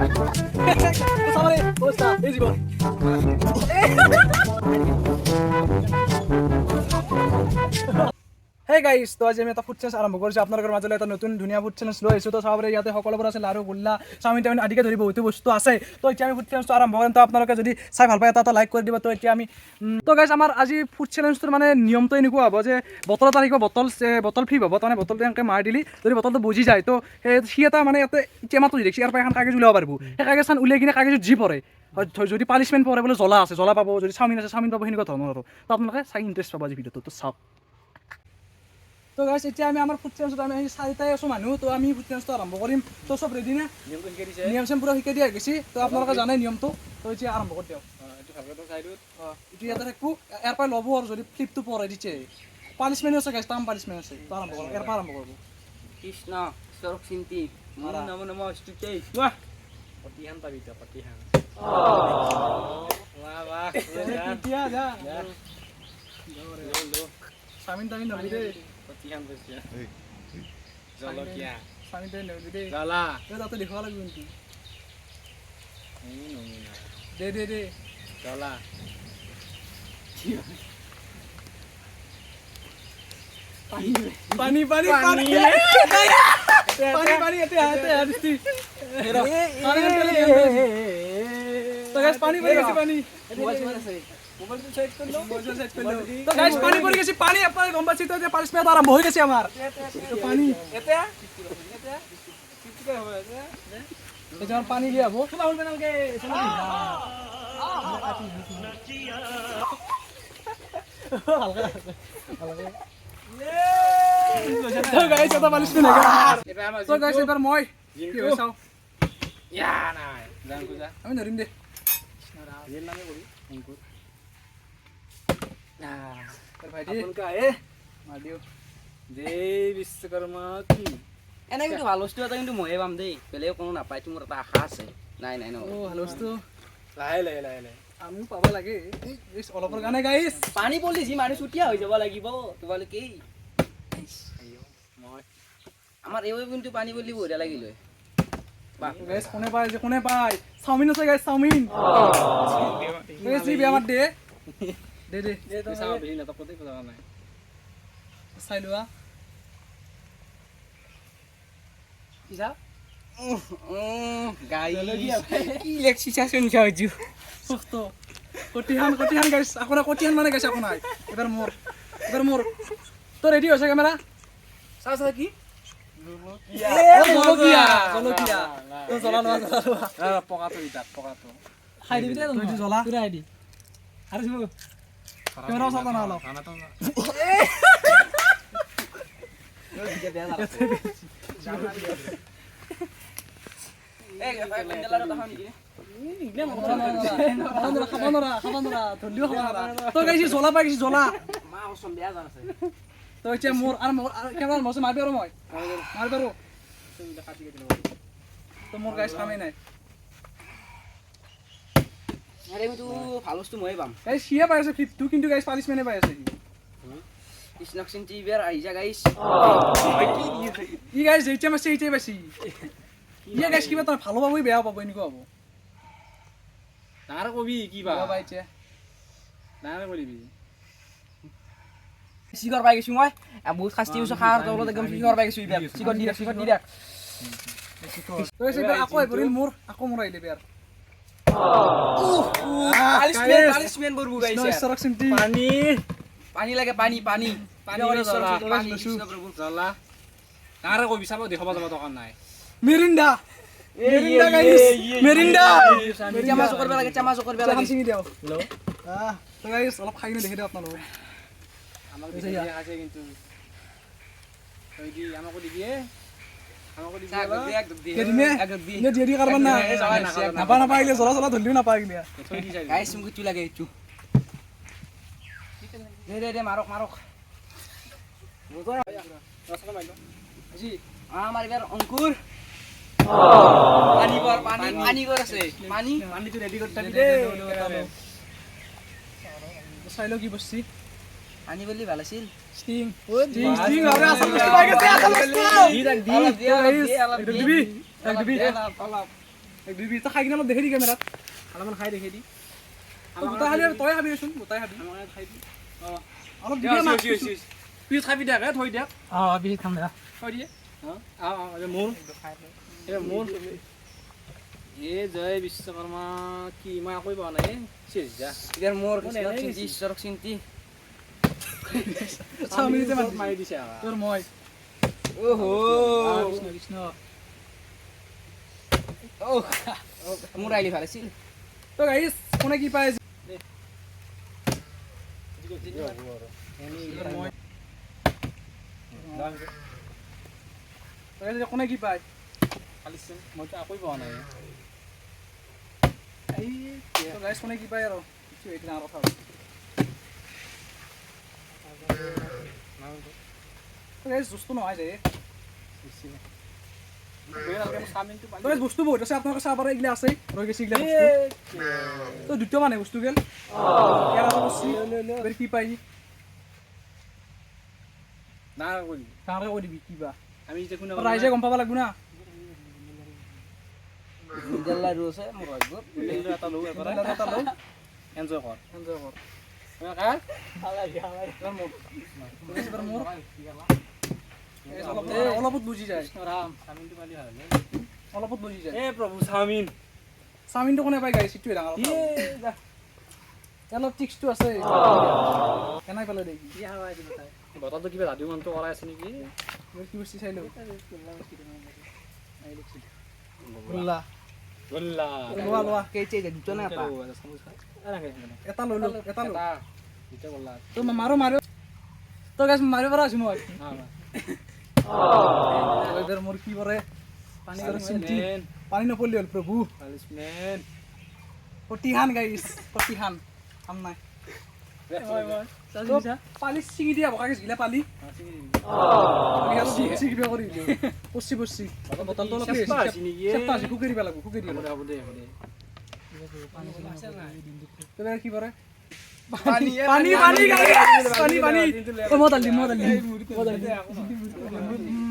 সামনে অবস্থা এই জীবন হে গাইস তো আজি আমি এটা ফুড চেলেঞ্জ আৰম্ভ কৰিছোঁ আপোনালোকৰ মাজলৈ এটা নতুন ধুনীয়া ফুড চেলেঞ্জ লৈ আহিছোঁ তো চাবলৈ ইয়াতে সকলোবোৰ আছে লাৰু গোল্লা চাওমিন টাউমিন আদিকে ধৰি বহুতো বস্তু আছে তো এতিয়া আমি ফুড চেলেঞ্জটো আৰম্ভ কৰিম তো আপোনালোকে যদি চাই ভাল পায় এটা লাইক কৰি দিব তো এতিয়া আমি তো গাইস আমাৰ আজি ফুড চেলেঞ্জটোৰ মানে নিয়মটো এনেকুৱা হ'ব যে বটল এটা থাকিব বটল ফ্ৰী হ'ব তাৰমানে বটলটো এনেকৈ মাৰি দিলি যদি বটলটো বুজি যায় তো সি এটা মানে ইয়াতে টেমাটো দেখি ইয়াৰ পৰা এখন কাগজ উলিয়াব পাৰিব সেই কাগজখন উলিয়াই কিনে কাগজত যি পৰে যদি পানিছমেণ্ট পৰে বোলে জ্বলা আছে জ্বলা পাব যদি চাওমিন আছে চাওমিন পাব সেনেকুৱা ধৰণৰ আৰু তো আপোনালোকে চাই ইণ্টাৰেষ্ট পাব আজি ভিডিঅ'টো তো চাওক তো গাইছ এতিয়া আমি আমাৰ ফুড চেলেঞ্জত আমি চাৰিটাই আছোঁ মানুহ তো আমি ফুড চেলেঞ্জটো আৰম্ভ কৰিম তো চব ৰেডি না নিয়ম চিয়ম পূৰা শিকাই দিয়া গৈছে তো আপোনালোকে জানে নিয়মটো তো এতিয়া আৰম্ভ কৰি দিয়ক এইটো ইয়াতে থাকিব ইয়াৰ পৰা ল'ব আৰু যদি ফ্লিপটো পৰে দিছে পানিছমেণ্ট আছে গাইছ টাৰ্ম পানিছমেণ্ট আছে তো আৰম্ভ কৰিব ইয়াৰ পৰা আৰম্ভ কৰিব কৃষ্ণ ঈশ্বৰক চিন্তি মোৰ নাম নম স্তুতি প্ৰতিহান পাবি তই প্ৰতিহান এতিয়া যা চাওমিন টামিন নলি দে প্ৰতিহান কৈছে জলকীয়া চাওমিন টামিন নলি দে জ্বলা তাতে দেখুৱাব লাগিব কিন্তু নমিনা দে দে দে জ্বলা পানী পানী পানী পানী এতে আদিস্তি তো গাইস পানী পড়ে গেছে পানী মোবাইলটো সেট করলো তো গাইস পানী পড়ে গেছে পানী আপনারা গম পাচ্ছেন তো যে পানিশমেন্ট আরম্ভ হয়ে গেছে আমার তো পানি এতে কি হবে এই যে পানি দিয়ে আবো চলা উঠবে নালকে চলা হালকা হালকা তো গাইস এটা পানিশমেন্ট হয়ে গেল তো গাইস এবার মই কি হইছাও ইয়া নাই জান কুজা আমি ধরিম দে এর নামে বলি অঙ্কুর ভাই আপনকা এ মার দিও জয় বিশ্বকর্মা কি এনে কিন্তু ভালো বস্তু এটা কিন্তু ময়ে পাম দেই বেলেগ কোনো নাপায় তোমাৰ এটা আশা আছে নাই নাই ন ও ভালো বস্তু লাহে লাহে লাহে লাহে আমিও পাব লাগে এই অলপৰ কাৰণে গাইস পানী পলি যি মানুহ চুটিয়া হৈ যাব লাগিব তোমালোকে মই আমাৰ এই কিন্তু পানী পলি বঢ়িয়া লাগিল গাইস কোনে পায় চাওমিন আছে গাইস চাওমিন গাইস জি আমার দে দে দে তো চাও বেশি না তো কতই কথা নাই চাই লোৱা কি যা গাই কি লেখছি চাচোন খাওজু সুস্থ কটিহান গাইস আপোনাৰ কটিহান মানে গাইস আপোনাৰ এবাৰ মোৰ তো ৰেডি হৈছে ক্যামেৰা চাও কি জলকীয়া তো জ্বলা পকাটো ইটা পকাটো খাই দিবি দে তুই জ্বলা পুৰা আইডি আৰু শুনো ক্যামেৰা চাও না হলো খানা তো এই গেলাৰো তাহাম কি খাবানোৰা ধলিও খাবানোৰা তো গাইছি জ্বলা পাই গেছি জ্বলা মা ওচম বেয়া জান আছে তো এতিয়া মোৰ আৰু কেমেৰা মছে মাৰবি আৰু মই মাৰবি আৰু তো মোৰ গাইছ কামেই নাই আরে আমি তো ভালো বস্তু ময়ে পাম গাইছ সিয়ে পাই আছে ফিফটো কিন্তু গাইছ পানিশমেন্টে পাই আছে কৃষ্ণক চিন্তি বের আইজা গাইস ই গাইছ যেইটা মাছে এইটাই পাইছি ইয়ে গাইছ কিবা তাৰ ভালো পাবই বেয়া পাব এনেকুৱা হ'ব তার কবি কি বা বেয়া পাইছে না বলিবি সিগর পাই গেছি মই বহুত শাস্তি হইছে খাওয়ার দৌলত একদম সিগর পাই গেছি ইবাৰ সিগৰ দি দেখ তো এসে আকৌ আহিবৰিল মোৰ আকৌ মোৰ আহিলে বেয়াৰ পানিশমেন্ট কৰবো গাইস ঈশ্বৰক চিন্তি পানি লাগে পানি জ্বলা তার কবি চাব দেখাব যাব দোকান নাই মেরিন্ডা গাইছ মেরিন্ডা চামচ করবে লাগে চাহান চিঙি দিও হেল্ল তো গাইছ অলপ খাই কিনে দেখি দিও আপোনালোক আমাক দিয়ে আছে কিন্তু ওই দি আমাকো দিবি দিয়ে কারবার না নাপাইলে জ্বলা ধরলিও নাপাইলে গাইস মুখ চুলা লাগে চু দে মারক জি আমার এবার অঙ্কুর পানি কর আছে পানি তো রেডি করতে দে চাইলো কি বসছি পানি বললি ভালো ছিল স্টিং আরে আসল বস্তু পাই গেছে আসল বস্তু দি দিবি এক দুই পিচ খাই কিনে অলপ দেখি দি কেমেৰাত অলপমান খাই দেখি দি গোটাই খালি আৰু তই খাবিচোন গোটাই খাবি আমাক খাই দি অলপ দিবি আমাক পিছ খাবি দে থৈ দিয়ক বিহি খাম দে থৈ দিয়ে মোৰ মোৰ জয় বিশ্বকৰ্মা কি মই একোৱে পোৱা নাই চিৰিজা এতিয়া মোৰ কৃষ্ণক চিন্তি ঈশ্বৰক চিন্তি চাওমিনতে মাৰি দিছে তোৰ মই ওহো কৃষ্ণ কৃষ্ণ মোৰ আইলি ভাল আছিল তো গাইছ কোনে কি পায় কোনে কি পায় মইতো একোৱে পোৱা নাই গাইছ কোনে কি পায় আৰু কথা গাইছ বস্তু নহয় যে বস্তু বহুত আছে আপোনালোকে চাব পাৰে এইগিলা আছে ৰৈ গৈছে এইগিলা বস্তু তো দ্বিতীয় মানে বস্তু গেল কি পাই ডাঙৰকে কৈ দিবি কিবা আমি এতিয়া কোনে ৰাইজে গম পাব লাগিব না লাৰু আছে মোৰ ভাগ্যত এটা লওঁ এটা লওঁ এনজয় কৰ এনজয় কৰ মোৰ অলপত বুজি যায় অলপত বুজি যায় প্ৰভু চাওমিন চাওমিনটো কোনে পাই গাইছে সেইটোৱে ডাঙৰ অলপ টিক্সটো আছে কেনেকৈ পালে দেখি বতৰটো কিবা যাদু মন্ত্ৰ কৰাই আছে নেকি কি বস্তু চাই লওঁ গোল্লা গল্লা লোৱা লোৱা কেইটা দুটা না এটা লৈ লওঁ এটা লৈ দুটা গল্লা তো মাৰো মাৰো তো গাইছ মাৰিব পৰা আছো মই এবাৰ মোৰ কি কৰে পানী কৰে চিন্তি পানী নপৰিলে হ'ল প্ৰভু প্ৰতিহান গাইছ প্ৰতিহান কাম নাই পালি ছিঙি দিয়া বকাকে গিলা পালি ছিঙিব কৰি পচি পচি বটলটো অলপ চেপ্টা আছে শুকাই দিব লাগিব শুকাই দিব লাগিব কি কৰে পানী পানী পানী পানী পানী মই দালি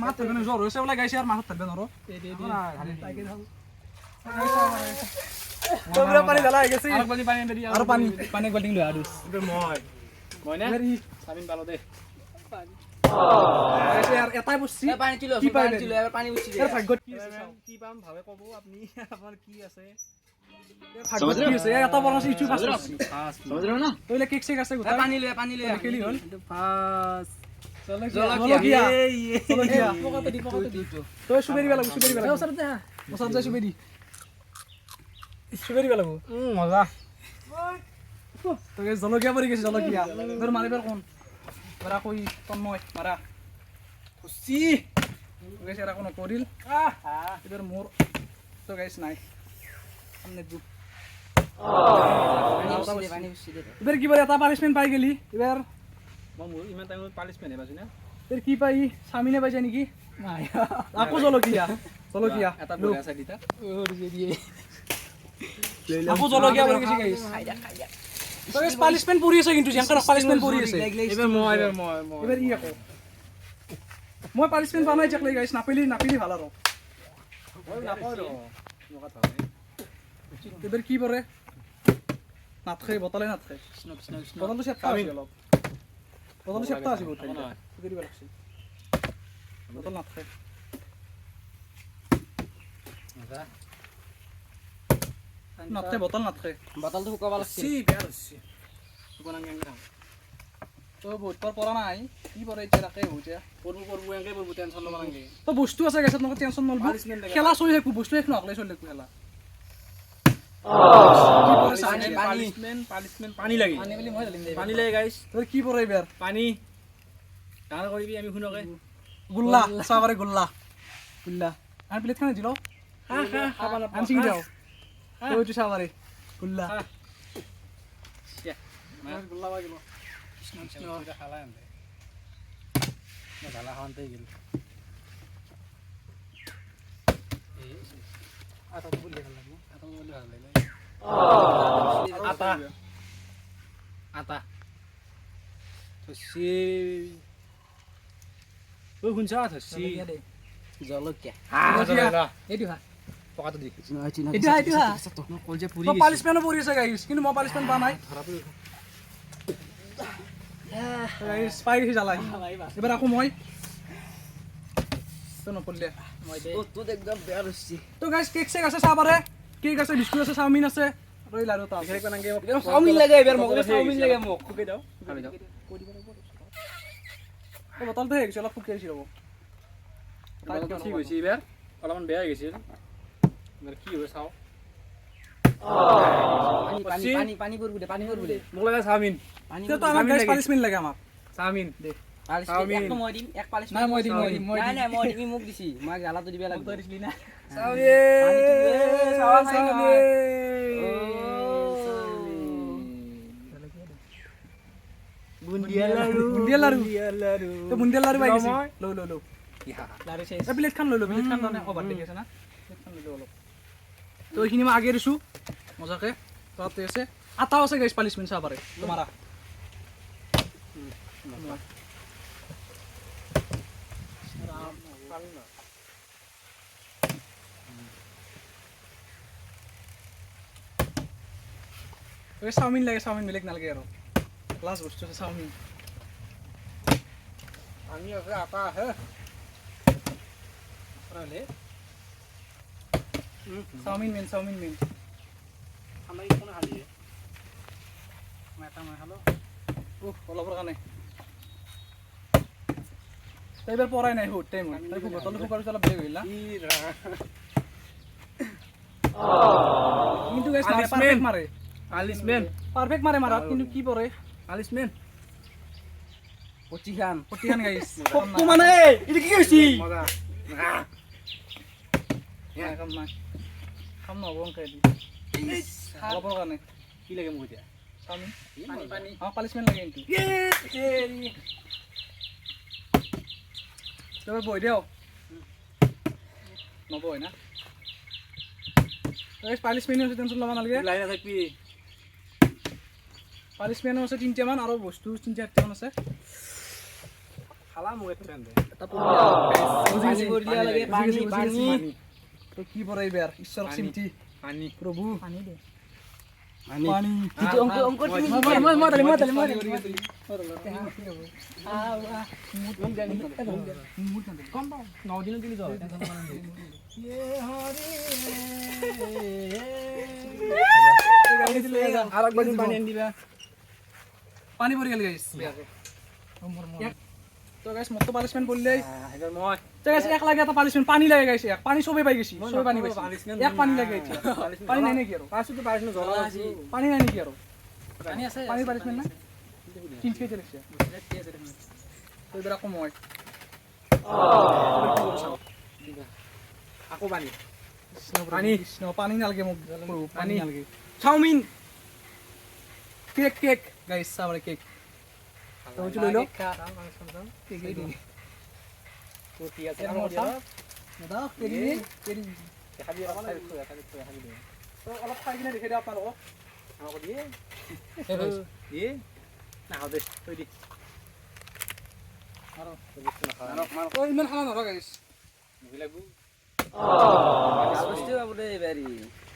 মাত মানে জ্বৰ হৈছে বোলে গাইছে আৰু মাছত থাকবে নৰো পানী জ্বালা হৈ গৈছে আৰু পানী পানী গল্ডিং লৈ আৰু মই নে চাবিন পালো দে এটাই বস্তু পানী তুলো কি পাই পানী উঠি ভাগ্যত কি পাম ভাবে ক'ব আপুনি আপোনাৰ কি আছে ভাগ্যত কি আছে এটা বনাইছে ইটো ফাষ্ট তইলে কেক চেক আছে গোটা পানী লৈ খেলি হ'ল ফাৰ্ষ্ট জলকীয়া জলকীয়া তই চুবে দিব লাগিব ওচৰত যাই চুবে দি চুবে দিব লাগিব মজা তই জলকীয়া পৰি গৈছে জলকীয়া তোৰ মাৰিবাৰ কোন মাৰা কৈ তন্ময় মাৰা খুচি গৈছে আৰু কোনো কৰিল এবাৰ মোৰ তো গাইছ নাই এবাৰ কি এটা পানিচমেণ্ট পাই গেলি এবাৰ মই মোৰ ইমান টাইমত পালিচমেণ্ট পাইছোঁ না এবাৰ কি পাই চাওমিনে পাইছে নেকি আকৌ জলকীয়া জলকীয়া এটা বঢ়িয়া চাই দিতা আকৌ জলকীয়া পৰি গৈছে গাইছ তই পানিচমেণ্ট পৰি আছে কিন্তু যেনকা পানিচমেণ্ট পৰি আছে এবাৰ মই এবাৰ ই আকৌ মই পানিচমেণ্ট পাই নাই যেক লৈ গাইছ নাপিলি ভাল আৰু এবাৰ কি পৰে নাথকে বটলে নাথকে বটলটো চেপ্টা আছে অলপ বটলটো চেপ্টা আছে বহুত দিব লাগছিল বটল নাথকে নাথকে বটল নাথকে বটলটো শুকাব লাগছিল তো বহুত পৰা নাই কি পৰে এতিয়া তাকে হৈছে পৰবো টেনশ্যন ল'ব নালাগে তো বস্তু আছে গেছত নকয় টেনশ্যন নলব খেলা চলি থাকব বস্তু এক নকলে চলি থাকব খেলা পানী লাগে পানী লাগে গাইছ তোৰ কি পৰে এইবাৰ পানী ডাঙৰ কৰিবি আমি শুনকে গুল্লা চাবাৰে গুল্লা গুল্লা আমি প্লেট খানে দিলো আমি চিঙি যাও তইটো চাবাৰে গুল্লা গুল্লা বাই গেল খালা এনে জ্বালা খাওঁতে গেল আটাটো বুলি ভাল লাগিব আটা আটা থসি ঐ শুনছা থসি জলকীয়া এইটো খা পকাটো দি এতিয়া এতিয়া কল যে পুৰি তো পালিশমেন্টও পৰি আছে গাইছ কিন্তু মই পালিশমেন্ট পা নাই গাইছ পাই গৈছি জ্বালাই এবাৰ আকৌ মই তো নপৰিলে তোত একদম বেয়া ৰছি তো গাইছ কেক চেক আছে চাহ পাৰে কেক আছে বিস্কুট আছে চাওমিন আছে ৰৈ লাৰু তা আছে চাওমিন লাগে এবাৰ মোক চাওমিন লাগে মোক খুকে দাও খাবি দাও তো বটলটো হৈ গৈছে অলপ ফুকি আহিছে ৰ'ব ঠিক হৈছে এইবাৰ অলপমান বেয়া হৈ গৈছিল এবাৰ কি হয় চাওঁ পানী পৰব দে পানী পৰব দে মোক লাগে চাওমিন পানী তো আমাক গাইছ পালিশমেন্ট লাগে আমাক চাওমিন দে চাওমিন এক মই দিম এক পালিশ নাই মই দিম নাই নাই মই দিম মোক দিছি মই গালাটো দিবা লাগিব তই দিছলি না বুন্দিয়া লাৰু বুন্দিয়া লাৰু তো বুন্দিয়া লাৰু পাই গৈছি মই? লো লো লো লাৰু চেছ এই প্লেট খান লৈ লো প্লেট খান মানে অভাৰ দেখি আছে না প্লেট খান লৈ লো অলপ তো এইখিনি মই আগে দিছোঁ মজাকে তাতে আছে আটাও আছে গাইছ পালিশমেন্ট চাহ পাৰে তোমাৰা চাওমিন লাগে চাওমিন বেলেগ নালাগে আৰু লাষ্ট বস্তু আছে চাওমিন আমি আছে আটা আছে চাওমিন মেইন আমাৰ কোন খালি মই এটা মই খালো অলপৰ কাৰণে তই এইবাৰ পৰাই নাই সুত টাইম তই বটলটো ফুকাৰ পিছত অলপ বেগ হৈল না কিন্তু গাইছ পাৰফেক্ট মাৰে আলিছমেন পাৰফেক্ট মাৰে মাৰাত কিন্তু কি পৰে আলিছমেন পচিখান প্ৰতিখান গাইছ তো মানে এটা কি হৈছে মজা খাম নহ'ব অংকাই দি অলপৰ কাৰণে কি লাগে মোক এতিয়া চাওমিন পানী আমাক পালিশমেণ্ট লাগে কিন্তু তই বহি দিয় নবহ না পালিশমেণ্টো আছে টেনশ্যন ল'ব নালাগে লাইন থাকবি পালিশমেণ্টো আছে তিনিটামান আৰু বস্তু তিনি চাৰিটামান আছে খালা মোক এটা দে পানী কৰি দিয়া লাগে পানী পানী তো কি পৰে এইবাৰ ঈশ্বৰ চিন্তি পানী প্ৰভু পানী দে পানী পানী কিন্তু অংক অংক তুমি পানী পৰি গেল গাইছ তো গাইছ মত পালিশমেন্ট পড়লে এবাৰ মই তো গাইছ এক লাগে এটা পালিশমেন্ট পানী লাগে গাইছ এক পানী সবে পাই গেছি সবে পানী পাইছি এক পানী লাগে এতিয়া পানী নাই নেকি আৰু পাঁচটো পাইছিলো জ্বলা আছে পানী নাই নেকি আৰু পানী আছে পানী পালিশমেন্ট না তিন কেজি লাগছে তো এবাৰ আকৌ মই আকৌ পানী পানী কৃষ্ণ পানী নালাগে মোক পানী নালাগে চাওমিন কেক কেক গাইছ চাবৰে কেক তো হচ্ছে লইলো কেক এই দিন কি আছে দাদা কেক দিন খাবি তো অলপ খাই কিনে দেখে দিওঁ আপোনালোকক আমাক দিয়ে দিয়ে না দে তই দি আৰু বস্তু নাখাওঁ তো ইমান খানা নৰক গাইছ মহিলাকো বস্তু পাব দে এবাৰি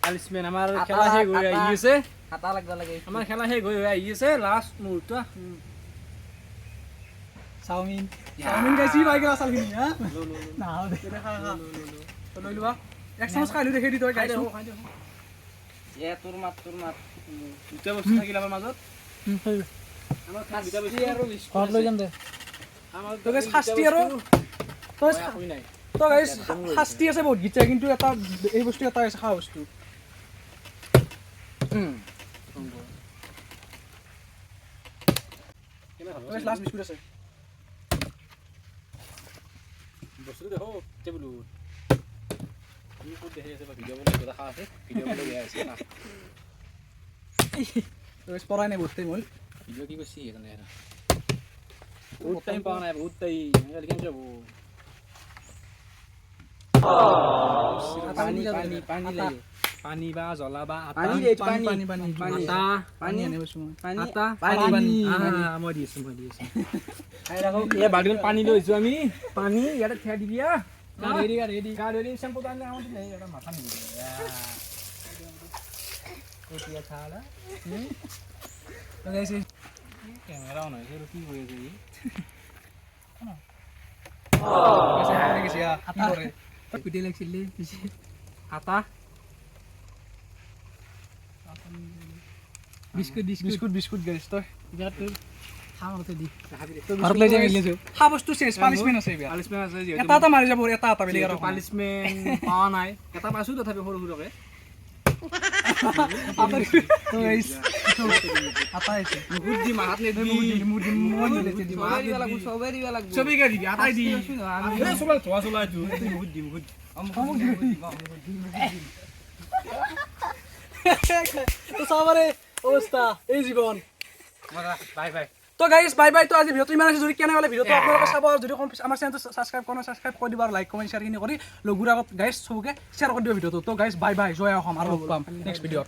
আলিছমেন আমাৰ খেলা শেষ হৈ আহি আছে হাতা লাগবা লাগে আমাৰ খেলা শেষ হৈ আহি আছে লাষ্ট মুহূৰ্ত চাওমিন চাওমিন গাইছি পাই গেলা চালখিনি হা না দে খা খা তো লৈ লোৱা এক চামুচ খাই লৈ দেখি দি তই গাইছো এ তোৰ মাত দুটা বস্তু থাকিল আমাৰ মাজত আমাৰ খানা দুটা বস্তু আৰু বিস্কুট ঘৰত লৈ যাম দে আমাৰ তো গাইছ শাস্তি আৰু তো শুই নাই তো গাইছ শাস্তি আছে বহুত গীতা কিন্তু এটা এই বস্তু এটা আছে খোৱা বস্তু গাইছ লাষ্ট বিস্কুট আছে বস্তুটো দেখো টেবুলত আমি ক'ত দেখি আছে বা ভিডিঅ' বনাই দেখা আছে ভিডিঅ' বনাই বেয়া আছে না তো গাইছ পৰাই নাই বহুত টাইম হ'ল ভিডিঅ' কি কৈছি এজনে আৰু বহুত টাইম পোৱা নাই বহুত টাইম আজিকালি কেনেকৈ যাব পানী পানী পানী লাগে পানী বা জ্বলা বা আটা পানী দে পানী পানী পানী পানী আটা পানী আনি কৈছো মই পানী আটা পানী মই দি আছো এই বাল্টিখন পানী লৈছো আমি পানী ইয়াতে থিয়া দিবি গাড়ি শ্যাম্পুটা আনলে আমার দিলে এটা মাথা নিয়ে কোটিয়া ছাড়া তো গাইস ক্যামেরাও নয় সেটা কি হয়েছে পিটে লাগছিলে আটা বিস্কুট গাইস তো খাওয়াতে দি ঘৰত লৈ যাই মিলিছো খা বস্তু শেষ পানিশমেন্ট আছে বিয়া পালিশমেন্ট আছে এটা এটা মাৰি যাব এটা বেলেগ আৰু পালিশমেন্ট পাওয়া নাই এটা পাইছো তথাপি সৰু সৰুকে তো গাইস আটা আছে মুখ দি মাহাত নে দি সবাই দিবা লাগব সবাই দিবা লাগব ছবিকে দিবি আটাই দি চলা চলা চলা তু মুখ দি তো সাবারে অবস্থা এই জীবন বাই বাই তো গাইস বাই বাই তো আজি ভিডিওটো ইমান আছে যদি কেনে হলে ভিডিওটো আপোনালোকে চাব আৰু যদি আমাৰ চেনেলটো সাবস্ক্ৰাইব কৰি দিব আৰু লাইক কমেন্ট শ্বেয়াৰ কৰি লগৰ আগত গাইস সবকে শ্বেয়াৰ কৰি দিব ভিডিওটো তো গাইস বাই বাই জয় অসম আৰু লগ পাম নেক্সট ভিডিঅ'ত